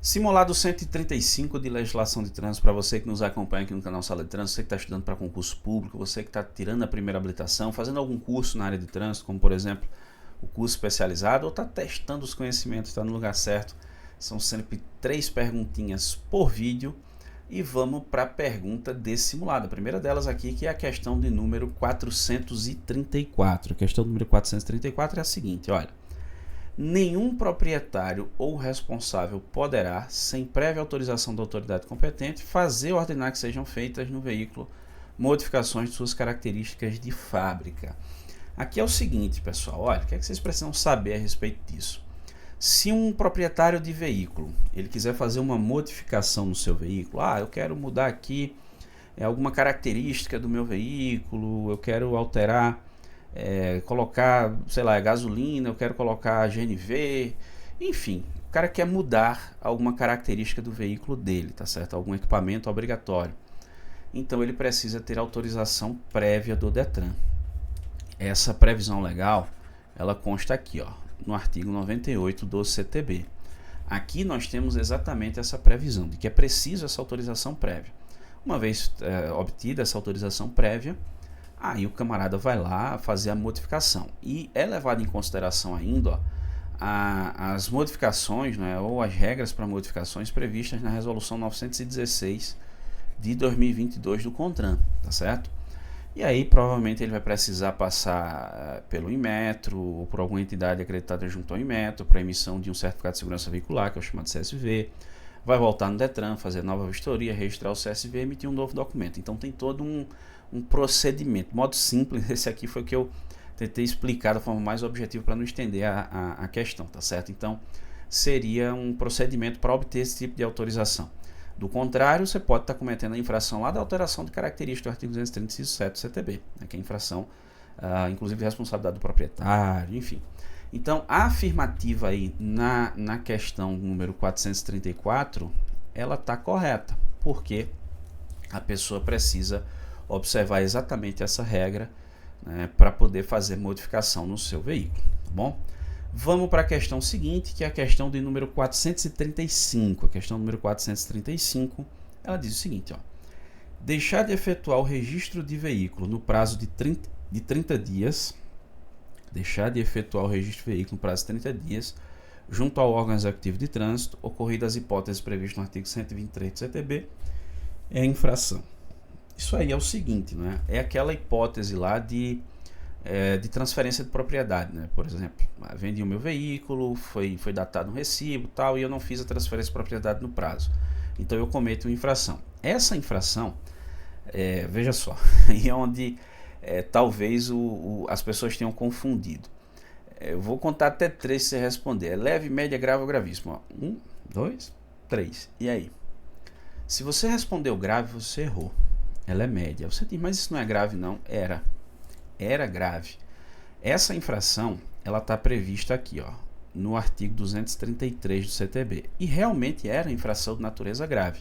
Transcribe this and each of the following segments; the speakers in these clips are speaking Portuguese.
Simulado 135 de legislação de trânsito para você que nos acompanha aqui no canal Sala de Trânsito, você que está estudando para concurso público, você que está tirando a primeira habilitação, fazendo algum curso na área de trânsito, como por exemplo o curso especializado, ou está testando os conhecimentos, está no lugar certo. São sempre 3 perguntinhas por vídeo e vamos para a pergunta desse simulado. A primeira delas aqui, que é a questão de número 434. A questão número 434 é a seguinte, olha. Nenhum proprietário ou responsável poderá, sem prévia autorização da autoridade competente, fazer ou ordenar que sejam feitas no veículo modificações de suas características de fábrica. Aqui é o seguinte, pessoal, olha, o que é que vocês precisam saber a respeito disso? Se um proprietário de veículo, ele quiser fazer uma modificação no seu veículo, eu quero mudar aqui alguma característica do meu veículo, eu quero alterar, colocar, sei lá, gasolina, eu quero colocar GNV, enfim, o cara quer mudar alguma característica do veículo dele, tá certo? Algum equipamento obrigatório. Então ele precisa ter autorização prévia do Detran. Essa previsão legal, ela consta aqui, ó, no artigo 98 do CTB. Aqui nós temos exatamente essa previsão de que é preciso essa autorização prévia. Uma vez obtida essa autorização prévia, aí o camarada vai lá fazer a modificação. E é levado em consideração ainda, ó, as modificações, né, ou as regras para modificações previstas na Resolução 916 de 2022 do CONTRAN, tá certo? E aí provavelmente ele vai precisar passar pelo Inmetro ou por alguma entidade acreditada junto ao Inmetro para emissão de um certificado de segurança veicular, que é o chamado CSV. Vai voltar no Detran, fazer nova vistoria, registrar o CSV e emitir um novo documento. Então tem todo um procedimento. Modo simples, esse aqui foi o que eu tentei explicar da forma mais objetiva para não estender a questão, tá certo? Então seria um procedimento para obter esse tipo de autorização. Do contrário, você pode estar cometendo a infração lá da alteração de característica do artigo 237 do CTB, né, que é a infração, inclusive, de responsabilidade do proprietário, enfim. Então, a afirmativa aí na questão número 434, ela está correta, porque a pessoa precisa observar exatamente essa regra, né, para poder fazer modificação no seu veículo, tá bom? Vamos para a questão seguinte, que é a questão de número 435. A questão número 435, ela diz o seguinte, ó. Deixar de efetuar o registro de veículo no prazo de 30 dias, deixar de efetuar o registro de veículo no prazo de 30 dias, junto ao órgão executivo de trânsito, ocorridas as hipóteses previstas no artigo 123 do CTB, é infração. Isso aí é o seguinte, né? É aquela hipótese lá de transferência de propriedade, né? Por exemplo, vendi o meu veículo, foi datado um recibo tal, e eu não fiz a transferência de propriedade no prazo. Então eu cometo uma infração. Essa infração, veja só, aí é onde talvez as pessoas tenham confundido. Eu vou contar até 3 se você responder. É leve, média, grave ou gravíssimo. Ó. 1, 2, 3. E aí? Se você respondeu grave, você errou. Ela é média. Você diz, mas isso não é grave não? Era grave. Essa infração, ela está prevista aqui, ó, no artigo 233 do CTB. E realmente era infração de natureza grave.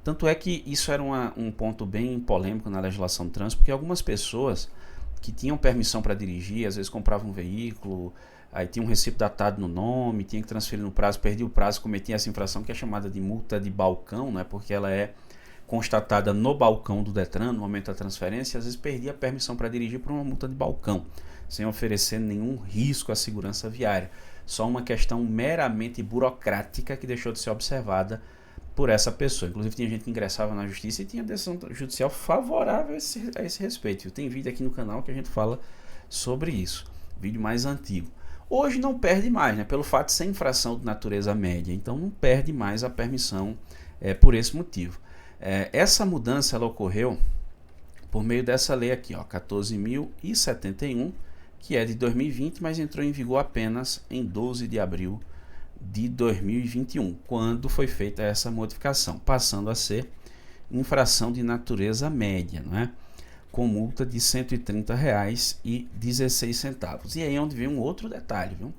Tanto é que isso era um ponto bem polêmico na legislação de trânsito, porque algumas pessoas que tinham permissão para dirigir, às vezes compravam um veículo, aí tinha um recibo datado no nome, tinha que transferir no prazo, perdia o prazo, cometia essa infração que é chamada de multa de balcão, né, porque ela é constatada no balcão do Detran, no momento da transferência, e às vezes perdia a permissão para dirigir por uma multa de balcão, sem oferecer nenhum risco à segurança viária. Só uma questão meramente burocrática que deixou de ser observada por essa pessoa. Inclusive tinha gente que ingressava na justiça e tinha decisão judicial favorável a esse respeito. Tem vídeo aqui no canal que a gente fala sobre isso, vídeo mais antigo. Hoje não perde mais, né, pelo fato de ser infração de natureza média, então não perde mais a permissão por esse motivo. Essa mudança ela ocorreu por meio dessa lei aqui, ó, 14.071, que é de 2020, mas entrou em vigor apenas em 12 de abril de 2021, quando foi feita essa modificação, passando a ser infração de natureza média, não é? Com multa de R$ 130,16. E aí é onde vem um outro detalhe, viu?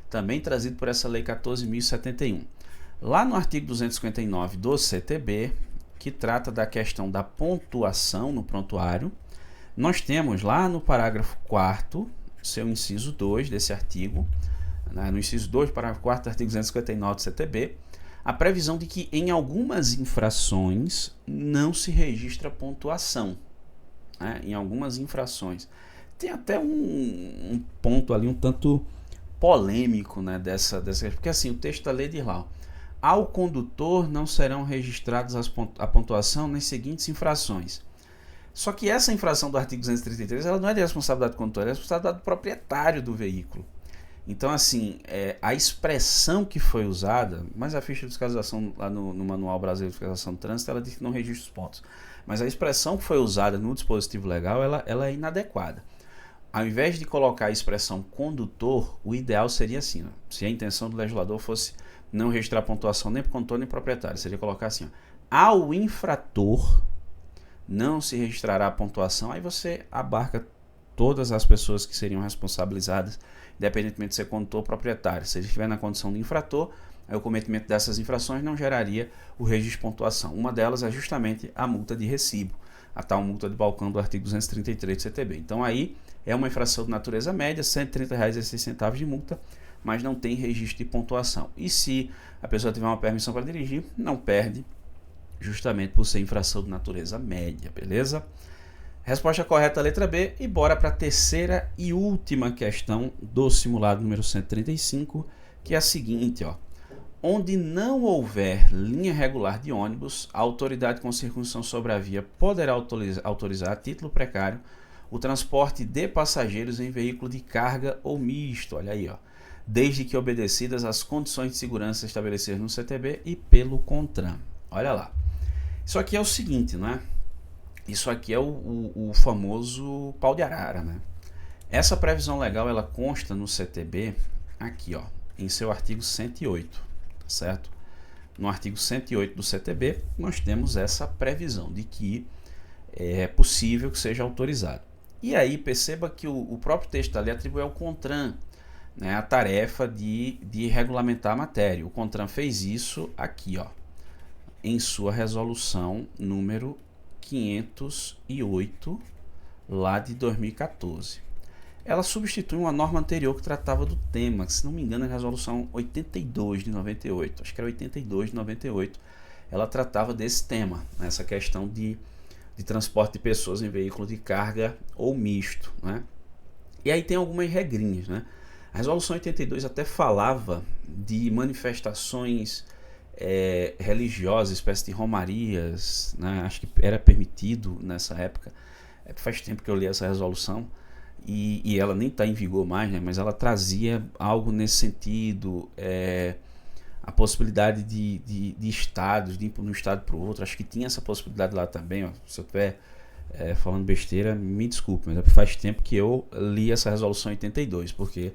Também trazido por essa lei 14.071. Lá no artigo 259 do CTB, que trata da questão da pontuação no prontuário, nós temos lá no parágrafo 4º, seu inciso 2 desse artigo, né, no inciso 2, parágrafo 4º do artigo 259 do CTB, a previsão de que em algumas infrações não se registra pontuação, né? Em algumas infrações. Tem até um ponto ali um tanto polêmico, né, dessa, porque assim, o texto da lei diz lá, ao condutor não serão registrados a pontuação nas seguintes infrações. Só que essa infração do artigo 233, ela não é de responsabilidade do condutor, é de responsabilidade do proprietário do veículo. Então, assim, a expressão que foi usada, mas a ficha de fiscalização lá no Manual Brasileiro de Fiscalização do Trânsito, ela diz que não registra os pontos. Mas a expressão que foi usada no dispositivo legal, ela é inadequada. Ao invés de colocar a expressão condutor, o ideal seria assim, ó, se a intenção do legislador fosse não registrar pontuação nem para o condutor nem para o proprietário, seria colocar assim, ó, ao infrator não se registrará a pontuação, aí você abarca todas as pessoas que seriam responsabilizadas, independentemente de ser condutor ou proprietário. Se ele estiver na condição de infrator, aí o cometimento dessas infrações não geraria o registro de pontuação. Uma delas é justamente a multa de recibo, a tal multa de balcão do artigo 233 do CTB. Então aí é uma infração de natureza média, R$ 130,06 de multa, mas não tem registro de pontuação. E se a pessoa tiver uma permissão para dirigir, não perde, justamente por ser infração de natureza média, beleza? Resposta correta, letra B. E bora para a terceira e última questão do simulado número 135, que é a seguinte, ó. Onde não houver linha regular de ônibus, a autoridade com circunstância sobre a via poderá autorizar a título precário o transporte de passageiros em veículo de carga ou misto, olha aí, ó, desde que obedecidas as condições de segurança estabelecidas no CTB e pelo CONTRAN. Olha lá. Isso aqui é o seguinte, né? Isso aqui é o famoso pau de arara, né? Essa previsão legal, ela consta no CTB aqui, ó, em seu artigo 108, tá certo? No artigo 108 do CTB, nós temos essa previsão de que é possível que seja autorizado. E aí, perceba que o próprio texto ali atribui ao CONTRAN, né, a tarefa de regulamentar a matéria. O CONTRAN fez isso aqui, ó, em sua resolução número 508, lá de 2014. Ela substitui uma norma anterior que tratava do tema, que, se não me engano, é a resolução 82 de 98. Acho que era 82 de 98. Ela tratava desse tema, né, essa questão de transporte de pessoas em veículo de carga ou misto, né? E aí tem algumas regrinhas, né? A resolução 82 até falava de manifestações religiosas, espécie de romarias, né? Acho que era permitido nessa época. Faz tempo que eu li essa resolução e ela nem está em vigor mais, né? Mas ela trazia algo nesse sentido, a possibilidade de estados, de ir de um estado para o outro. Acho que tinha essa possibilidade lá também, ó. Se eu estiver falando besteira, me desculpe, mas faz tempo que eu li essa resolução 82, porque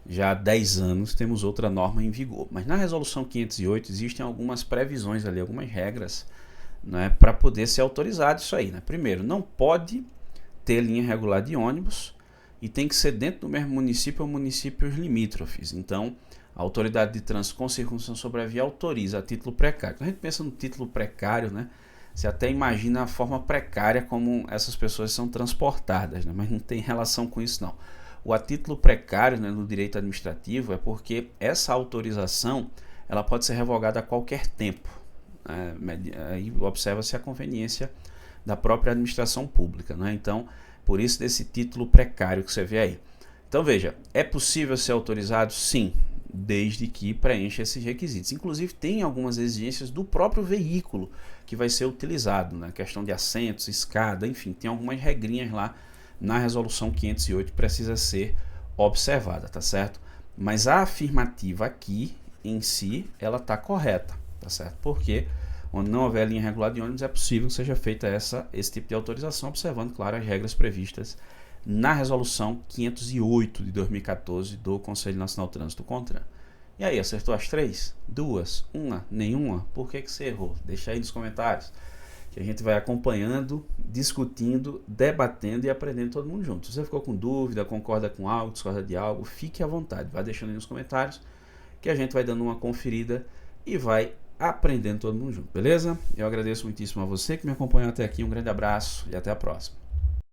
já há 10 anos temos outra norma em vigor. Mas na resolução 508 existem algumas previsões ali, algumas regras, né, para poder ser autorizado isso aí, né? Primeiro, não pode ter linha regular de ônibus e tem que ser dentro do mesmo município ou municípios limítrofes. Então, a autoridade de trânsito com circunstância sobre a via autoriza a título precário. Quando a gente pensa no título precário, né, você até imagina a forma precária como essas pessoas são transportadas, né, mas não tem relação com isso não. O a título precário, né, no direito administrativo é porque essa autorização ela pode ser revogada a qualquer tempo. Aí observa-se a conveniência da própria administração pública, né? Então, por isso desse título precário que você vê aí. Então veja, é possível ser autorizado? Sim, desde que preencha esses requisitos. Inclusive tem algumas exigências do próprio veículo que vai ser utilizado, né? Questão de assentos, escada, enfim, tem algumas regrinhas lá na resolução 508 que precisa ser observada, tá certo? Mas a afirmativa aqui em si, ela está correta, tá certo? Porque onde não houver linha regular de ônibus é possível que seja feita esse tipo de autorização, observando, claro, as regras previstas na resolução 508 de 2014 do Conselho Nacional de Trânsito CONTRAN. E aí, acertou as 3? 2? 1? Nenhuma? Por que você errou? Deixa aí nos comentários, que a gente vai acompanhando, discutindo, debatendo e aprendendo todo mundo junto. Se você ficou com dúvida, concorda com algo, discorda de algo, fique à vontade, vai deixando aí nos comentários, que a gente vai dando uma conferida e vai aprendendo todo mundo junto, beleza? Eu agradeço muitíssimo a você que me acompanhou até aqui, um grande abraço e até a próxima.